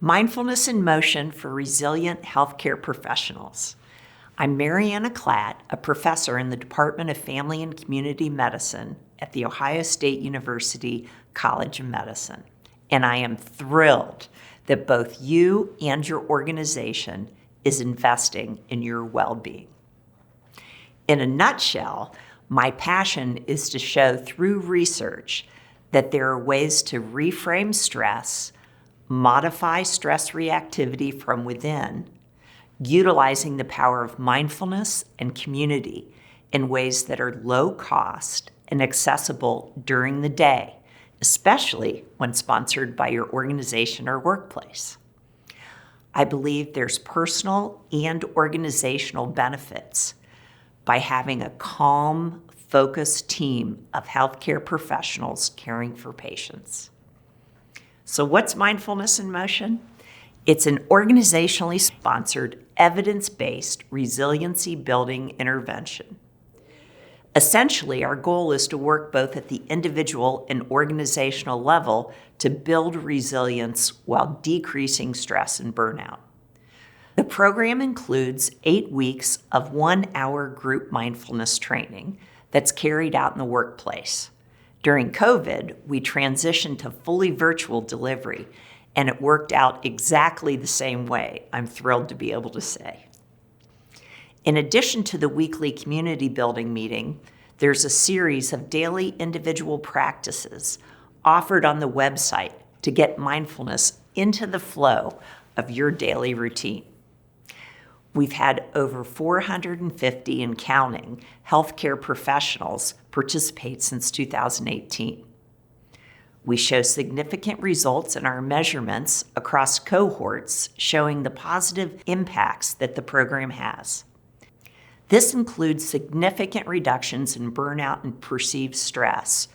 Mindfulness in Motion for Resilient Healthcare Professionals. I'm Mariana Klatt, a professor in the Department of Family and Community Medicine at The Ohio State University College of Medicine, and I am thrilled that both you and your organization is investing in your well-being. In a nutshell, my passion is to show through research that there are ways to reframe stress, modify stress reactivity from within, utilizing the power of mindfulness and community in ways that are low cost and accessible during the day, especially when sponsored by your organization or workplace. I believe there's personal and organizational benefits by having a calm, focused team of healthcare professionals caring for patients. So what's Mindfulness in Motion? It's an organizationally sponsored, evidence-based resiliency building intervention. Essentially, our goal is to work both at the individual and organizational level to build resilience while decreasing stress and burnout. The program includes 8 weeks of 1-hour group mindfulness training that's carried out in the workplace. During COVID, we transitioned to fully virtual delivery, and it worked out exactly the same way, I'm thrilled to be able to say. In addition to the weekly community building meeting, there's a series of daily individual practices offered on the website to get mindfulness into the flow of your daily routine. We've had over 450 and counting healthcare professionals participate since 2018. We show significant results in our measurements across cohorts showing the positive impacts that the program has. This includes significant reductions in burnout and perceived stress,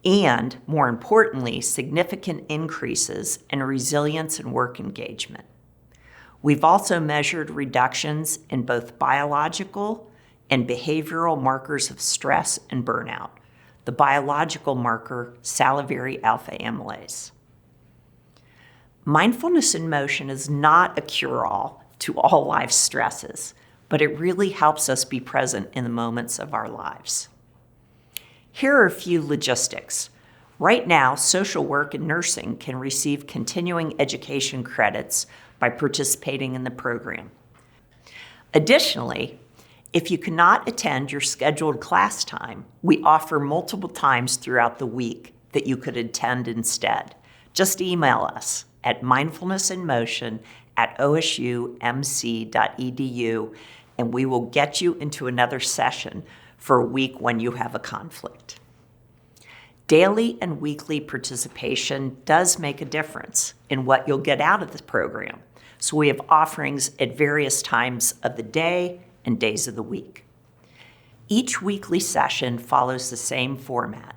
and more importantly, significant increases in resilience and work engagement. We've also measured reductions in both biological and behavioral markers of stress and burnout. The biological marker, salivary alpha amylase. Mindfulness in Motion is not a cure-all to all life's stresses, but it really helps us be present in the moments of our lives. Here are a few logistics. Right now, social work and nursing can receive continuing education credits by participating in the program. Additionally, if you cannot attend your scheduled class time, we offer multiple times throughout the week that you could attend instead. Just email us at mindfulnessinmotion@osumc.edu, and we will get you into another session for a week when you have a conflict. Daily and weekly participation does make a difference in what you'll get out of the program. So we have offerings at various times of the day and days of the week. Each weekly session follows the same format.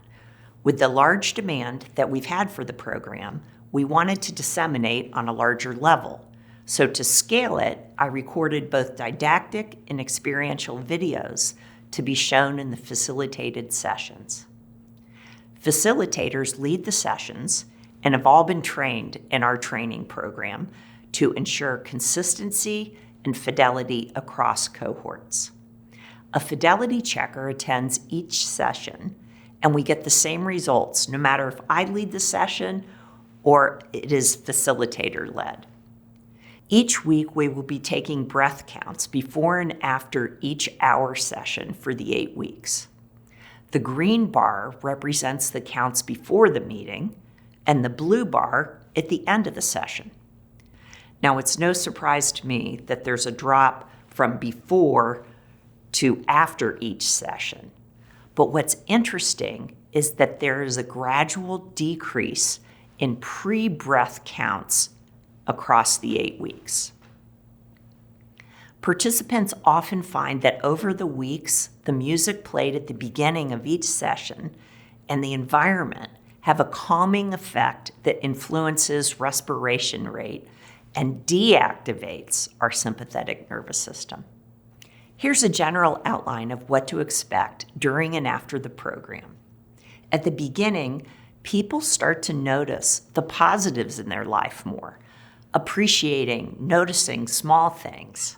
With the large demand that we've had for the program, we wanted to disseminate on a larger level. So to scale it, I recorded both didactic and experiential videos to be shown in the facilitated sessions. Facilitators lead the sessions and have all been trained in our training program to ensure consistency and fidelity across cohorts. A fidelity checker attends each session, and we get the same results no matter if I lead the session or it is facilitator-led. Each week, we will be taking breath counts before and after each hour session for the 8 weeks. The green bar represents the counts before the meeting, and the blue bar at the end of the session. Now, it's no surprise to me that there's a drop from before to after each session. But what's interesting is that there is a gradual decrease in pre-breath counts across the 8 weeks. Participants often find that over the weeks, the music played at the beginning of each session and the environment have a calming effect that influences respiration rate and deactivates our sympathetic nervous system. Here's a general outline of what to expect during and after the program. At the beginning, people start to notice the positives in their life more. appreciating, noticing small things.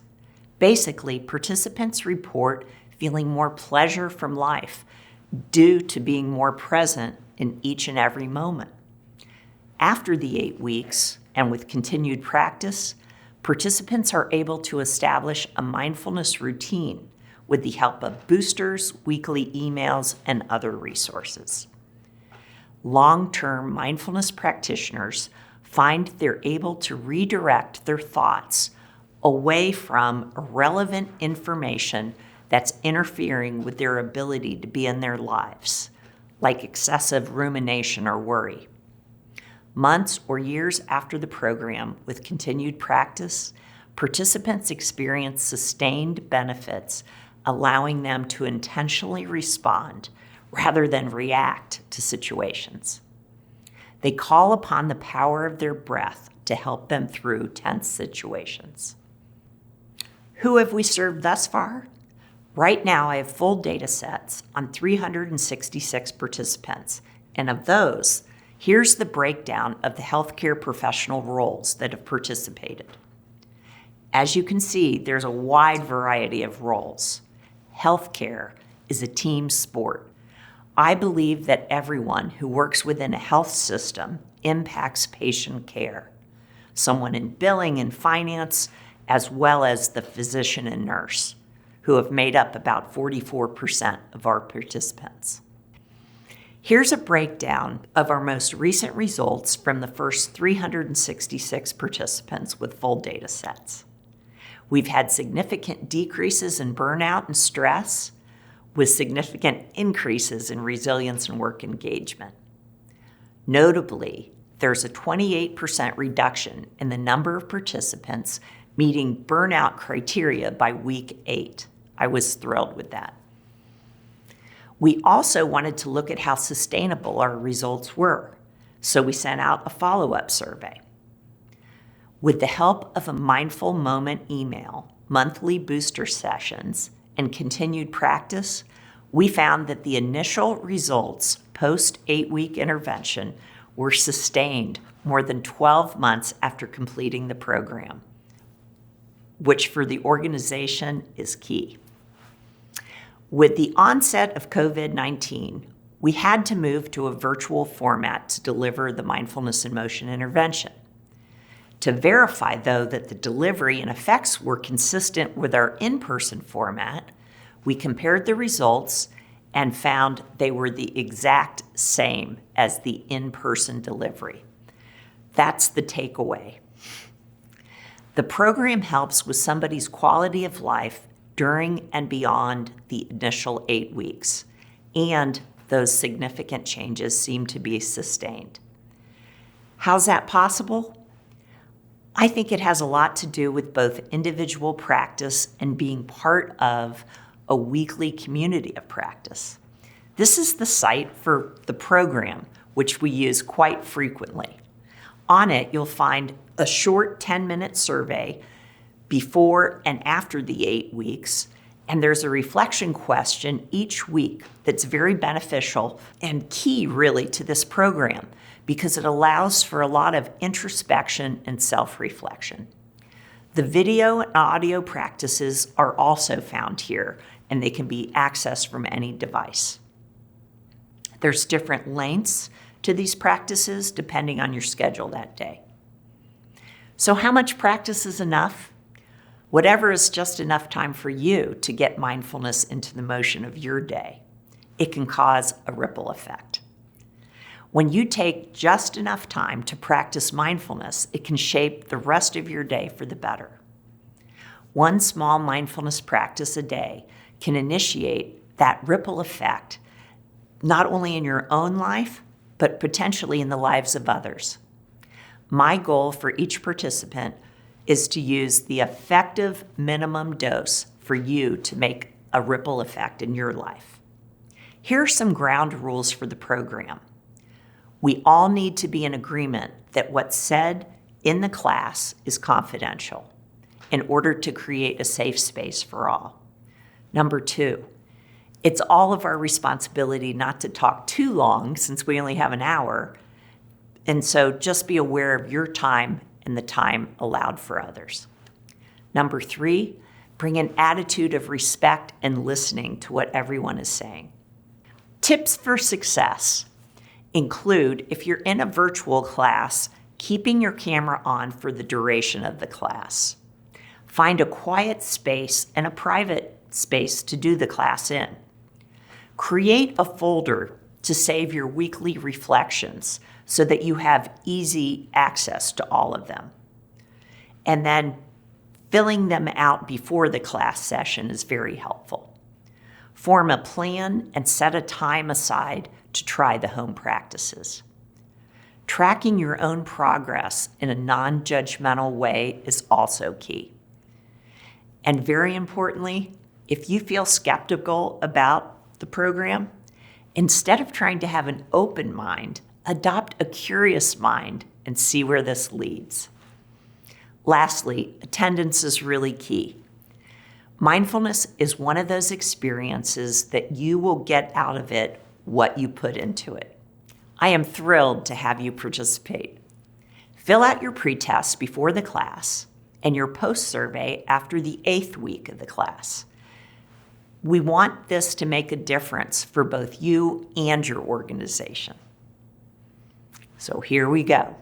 Basically, participants report feeling more pleasure from life due to being more present in each and every moment. After the 8 weeks, and with continued practice, participants are able to establish a mindfulness routine with the help of boosters, weekly emails, and other resources. Long-term mindfulness practitioners find they're able to redirect their thoughts away from irrelevant information that's interfering with their ability to be in their lives, like excessive rumination or worry. Months or years after the program, with continued practice, participants experience sustained benefits, allowing them to intentionally respond rather than react to situations. They call upon the power of their breath to help them through tense situations. Who have we served thus far? Right now, I have full data sets on 366 participants, and of those, here's the breakdown of the healthcare professional roles that have participated. As you can see, there's a wide variety of roles. Healthcare is a team sport. I believe that everyone who works within a health system impacts patient care. Someone in billing and finance, as well as the physician and nurse, who have made up about 44% of our participants. Here's a breakdown of our most recent results from the first 366 participants with full data sets. We've had significant decreases in burnout and stress, with significant increases in resilience and work engagement. Notably, there's a 28% reduction in the number of participants meeting burnout criteria by week 8. I was thrilled with that. We also wanted to look at how sustainable our results were, so we sent out a follow-up survey. With the help of a mindful moment email, monthly booster sessions, and continued practice, we found that the initial results post 8-week intervention were sustained more than 12 months after completing the program, which for the organization is key. With the onset of COVID-19, we had to move to a virtual format to deliver the mindfulness in motion intervention. To verify, though, that the delivery and effects were consistent with our in-person format, we compared the results and found they were the exact same as the in-person delivery. That's the takeaway. The program helps with somebody's quality of life during and beyond the initial 8 weeks, and those significant changes seem to be sustained. How's that possible? I think it has a lot to do with both individual practice and being part of a weekly community of practice. This is the site for the program, which we use quite frequently. On it, you'll find a short 10-minute survey before and after the 8 weeks, and there's a reflection question each week that's very beneficial and key really to this program because it allows for a lot of introspection and self-reflection. The video and audio practices are also found here, and they can be accessed from any device. There's different lengths to these practices depending on your schedule that day. So how much practice is enough? Whatever is just enough time for you to get mindfulness into the motion of your day. It can cause a ripple effect. When you take just enough time to practice mindfulness, it can shape the rest of your day for the better. One small mindfulness practice a day can initiate that ripple effect, not only in your own life, but potentially in the lives of others. My goal for each participant is to use the effective minimum dose for you to make a ripple effect in your life. Here are some ground rules for the program. We all need to be in agreement that what's said in the class is confidential in order to create a safe space for all. Number 2, it's all of our responsibility not to talk too long since we only have an hour, and so just be aware of your time and the time allowed for others. Number 3, bring an attitude of respect and listening to what everyone is saying. Tips for success include, if you're in a virtual class, keeping your camera on for the duration of the class. Find a quiet space and a private space to do the class in. Create a folder to save your weekly reflections so that you have easy access to all of them. And then filling them out before the class session is very helpful. Form a plan and set a time aside to try the home practices. Tracking your own progress in a non-judgmental way is also key. And very importantly, if you feel skeptical about the program, instead of trying to have an open mind, adopt a curious mind and see where this leads. Lastly, attendance is really key. Mindfulness is one of those experiences that you will get out of it what you put into it. I am thrilled to have you participate. Fill out your pretest before the class and your post-survey after the 8th week of the class. We want this to make a difference for both you and your organization. So here we go.